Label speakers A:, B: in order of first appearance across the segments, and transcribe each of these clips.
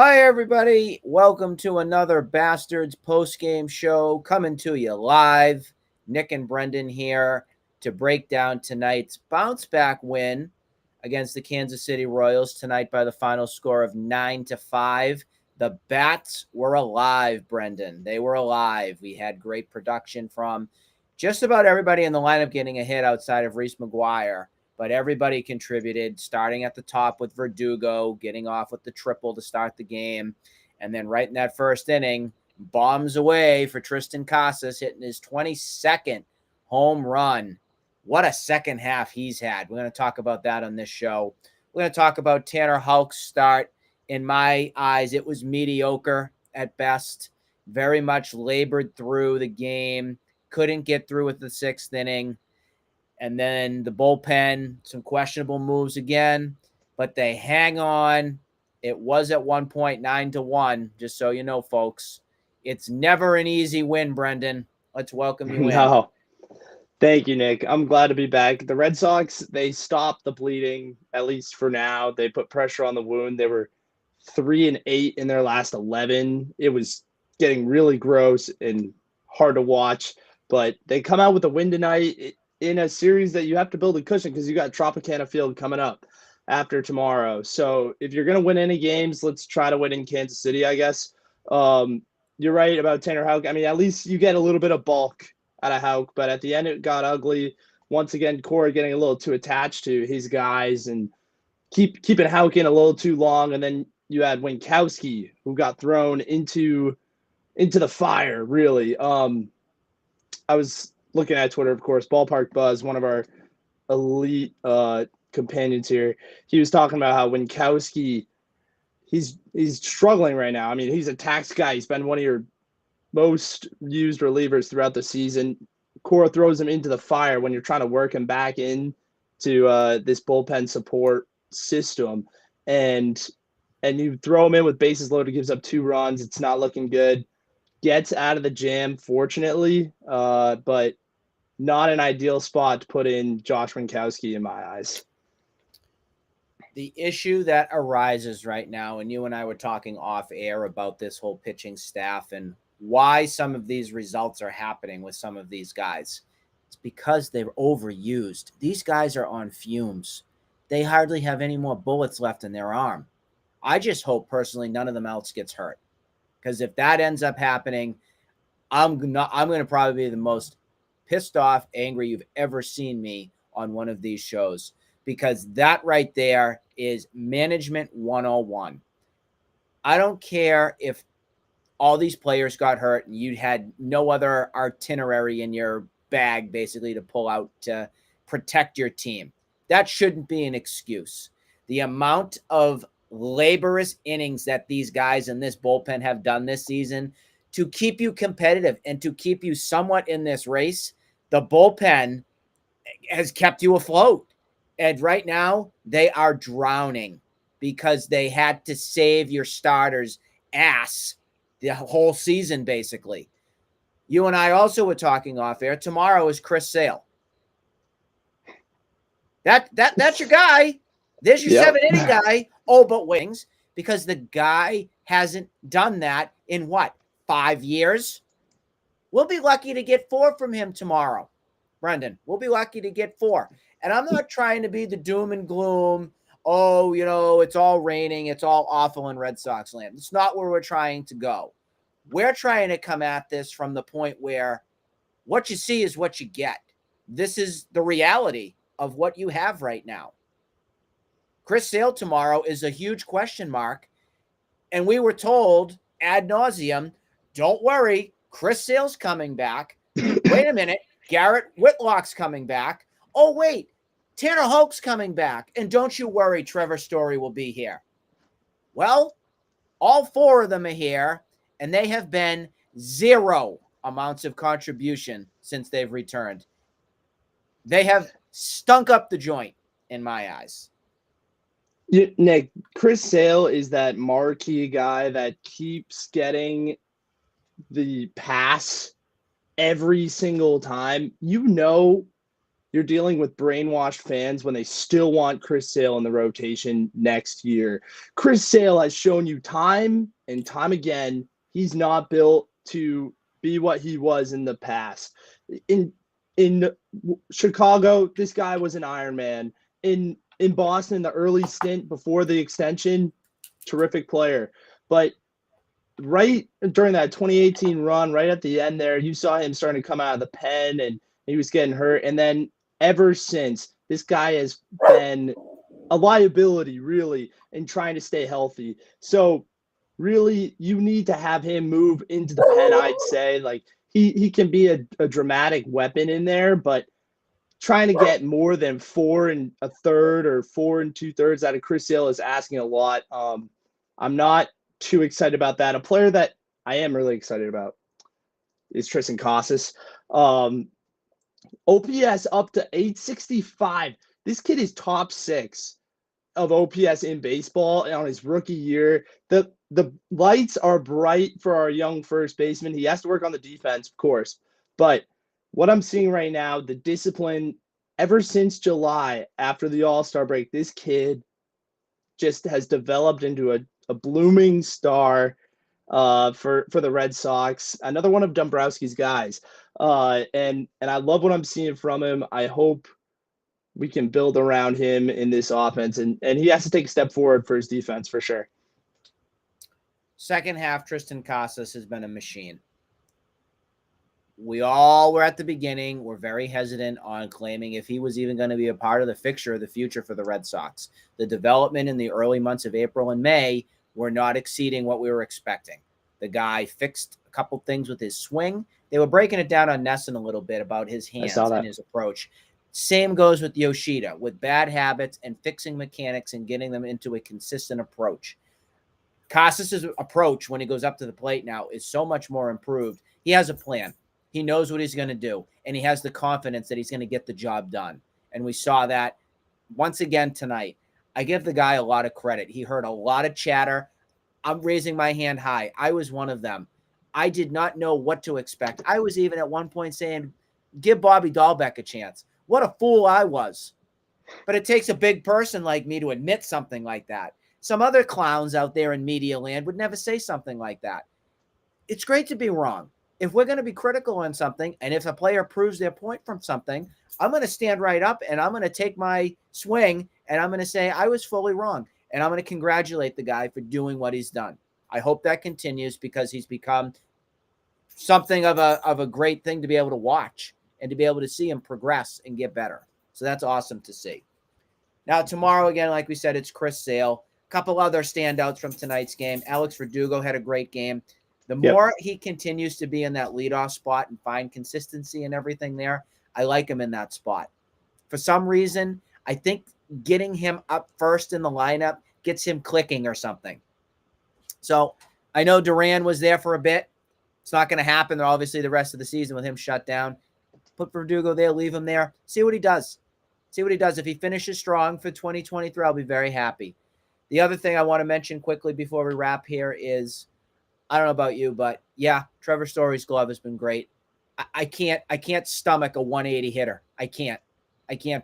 A: Hi, everybody. Welcome to another Bastards post-game show coming to you live. Nick and Brendan here to break down tonight's bounce-back win against the Kansas City Royals tonight by the final score of 9-5. The Bats were alive, Brendan. They were alive. We had great production from just about everybody in the lineup getting a hit outside of Reese McGuire. But everybody contributed, starting at the top with Verdugo, getting off with the triple to start the game. And then right in that first inning, bombs away for Tristan Casas, hitting his 22nd home run. What a second half he's had. We're going to talk about that on this show. We're going to talk about Tanner Houck's start. In my eyes, it was mediocre at best. Very much labored through the game. Couldn't get through with the sixth inning. And then the bullpen, some questionable moves again, but they hang on. It was at 1 point 9-1, just so you know, folks. It's never an easy win, Brendan. Let's welcome you in.
B: No, thank you, Nick. I'm glad to be back. The Red Sox, they stopped the bleeding, at least for now. They put pressure on the wound. They were 3-8 in their last 11. It was getting really gross and hard to watch, but they come out with a win tonight in a series that you have to build a cushion because you got Tropicana Field coming up after tomorrow. So if you're going to win any games, let's try to win in Kansas City, I guess. You're right about Tanner Houck. I mean, at least you get a little bit of bulk out of Houck, but at the end it got ugly. Once again, Corey getting a little too attached to his guys and keeping Houck in a little too long. And then you had Winkowski, who got thrown into the fire, really. I was looking at Twitter, of course, Ballpark Buzz, one of our elite companions here. He was talking about how Winkowski, he's struggling right now. I mean, he's a tax guy. He's been one of your most used relievers throughout the season. Cora throws him into the fire when you're trying to work him back in to this bullpen support system. And you throw him in with bases loaded, gives up 2 runs. It's not looking good. Gets out of the jam, fortunately, but not an ideal spot to put in Josh Winkowski in my eyes.
A: The issue that arises right now, and you and I were talking off air about this whole pitching staff and why some of these results are happening with some of these guys. It's because they're overused. These guys are on fumes. They hardly have any more bullets left in their arm. I just hope personally none of them else gets hurt. Because if that ends up happening, I'm going to probably be the most pissed off, angry you've ever seen me on one of these shows. Because that right there is management 101. I don't care if all these players got hurt and you had no other itinerary in your bag basically to pull out to protect your team. That shouldn't be an excuse. The amount of laborious innings that these guys in this bullpen have done this season to keep you competitive and to keep you somewhat in this race, the bullpen has kept you afloat. And right now, they are drowning because they had to save your starters' ass the whole season, basically. You and I also were talking off air. Tomorrow is Chris Sale. That's your guy. There's your 7-inning guy. Oh, but wings, because the guy hasn't done that in what, 5 years? We'll be lucky to get 4 from him tomorrow, Brendan. We'll be lucky to get 4. And I'm not trying to be the doom and gloom. Oh, it's all raining. It's all awful in Red Sox land. It's not where we're trying to go. We're trying to come at this from the point where what you see is what you get. This is the reality of what you have right now. Chris Sale tomorrow is a huge question mark. And we were told ad nauseum, don't worry, Chris Sale's coming back. Wait a minute, Garrett Whitlock's coming back. Oh, wait, Tanner Houck's coming back. And don't you worry, Trevor Story will be here. Well, all 4 of them are here, and they have been 0 amounts of contribution since they've returned. They have stunk up the joint, in my eyes.
B: Nick, Chris Sale is that marquee guy that keeps getting the pass every single time. you're dealing with brainwashed fans when they still want Chris Sale in the rotation next year. Chris Sale has shown you time and time again he's not built to be what he was in the past. In Chicago, this guy was an Iron Man. In Boston, the early stint before the extension, terrific player. But right during that 2018 run, right at the end there, you saw him starting to come out of the pen and he was getting hurt. And then ever since, this guy has been a liability, really, in trying to stay healthy. So, really, you need to have him move into the pen, I'd say. Like, he can be a dramatic weapon in there, but trying to get more than 4 1/3 or 4 2/3 out of Chris Sale is asking a lot. I'm not too excited about that. A player that I am really excited about is Tristan Casas. OPS up to 865. This kid is top 6 of OPS in baseball on his rookie year. The lights are bright for our young first baseman. He has to work on the defense, of course. But what I'm seeing right now, the discipline ever since July after the All-Star break, this kid just has developed into a blooming star for the Red Sox. Another one of Dombrowski's guys. And I love what I'm seeing from him. I hope we can build around him in this offense. And he has to take a step forward for his defense for sure.
A: Second half, Tristan Casas has been a machine. We all were at the beginning. We're very hesitant on claiming if he was even going to be a part of the fixture of the future for the Red Sox. The development in the early months of April and May were not exceeding what we were expecting. The guy fixed a couple things with his swing. They were breaking it down on Nesson a little bit about his hands and his approach. Same goes with Yoshida, with bad habits and fixing mechanics and getting them into a consistent approach. Casas' approach when he goes up to the plate now is so much more improved. He has a plan. He knows what he's going to do, and he has the confidence that he's going to get the job done. And we saw that once again tonight. I give the guy a lot of credit. He heard a lot of chatter. I'm raising my hand high. I was one of them. I did not know what to expect. I was even at one point saying, give Bobby Dahlbeck a chance. What a fool I was. But it takes a big person like me to admit something like that. Some other clowns out there in media land would never say something like that. It's great to be wrong. If we're going to be critical on something, and if a player proves their point from something, I'm going to stand right up and I'm going to take my swing and I'm going to say I was fully wrong. And I'm going to congratulate the guy for doing what he's done. I hope that continues because he's become something of a great thing to be able to watch and to be able to see him progress and get better. So that's awesome to see. Now, tomorrow, again, like we said, it's Chris Sale. A couple other standouts from tonight's game. Alex Verdugo had a great game. The more he continues to be in that leadoff spot and find consistency and everything there, I like him in that spot. For some reason, I think getting him up first in the lineup gets him clicking or something. So I know Duran was there for a bit. It's not going to happen, obviously, the rest of the season with him shut down. Put Verdugo there, leave him there. See what he does. See what he does. If he finishes strong for 2023, I'll be very happy. The other thing I want to mention quickly before we wrap here is, I don't know about you, but yeah, Trevor Story's glove has been great. I can't stomach a 180 hitter. I can't,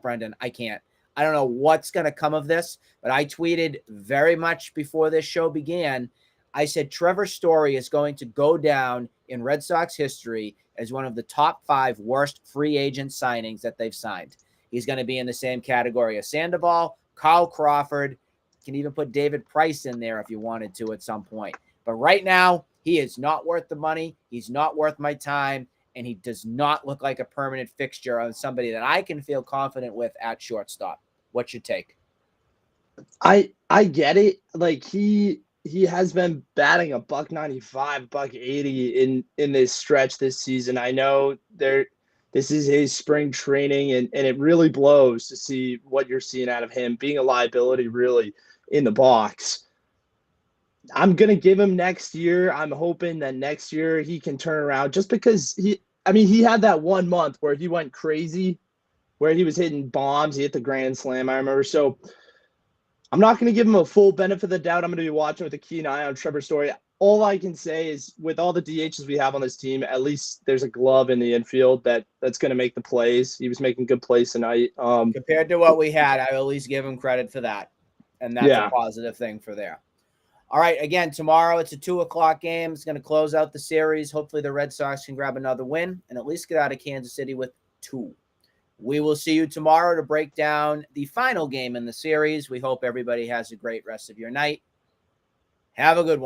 A: Brendan. I can't. I don't know what's going to come of this, but I tweeted very much before this show began. I said Trevor Story is going to go down in Red Sox history as one of the top 5 worst free agent signings that they've signed. He's going to be in the same category as Sandoval, Kyle Crawford. You can even put David Price in there if you wanted to at some point. But right now, he is not worth the money. He's not worth my time. And he does not look like a permanent fixture on somebody that I can feel confident with at shortstop. What's your take?
B: I get it. Like he has been batting a $195, $180 in this stretch this season. I know this is his spring training and it really blows to see what you're seeing out of him being a liability really in the box. I'm going to give him next year. I'm hoping that next year he can turn around just because he had that 1 month where he went crazy, where he was hitting bombs. He hit the grand slam, I remember. So I'm not going to give him a full benefit of the doubt. I'm going to be watching with a keen eye on Trevor Story. all I can say is with all the DHs we have on this team, at least there's a glove in the infield that's going to make the plays. He was making good plays tonight.
A: Compared to what we had, I at least give him credit for that. And that's a positive thing for there. All right, again, tomorrow it's a 2:00 game. It's going to close out the series. Hopefully the Red Sox can grab another win and at least get out of Kansas City with 2. We will see you tomorrow to break down the final game in the series. We hope everybody has a great rest of your night. Have a good one.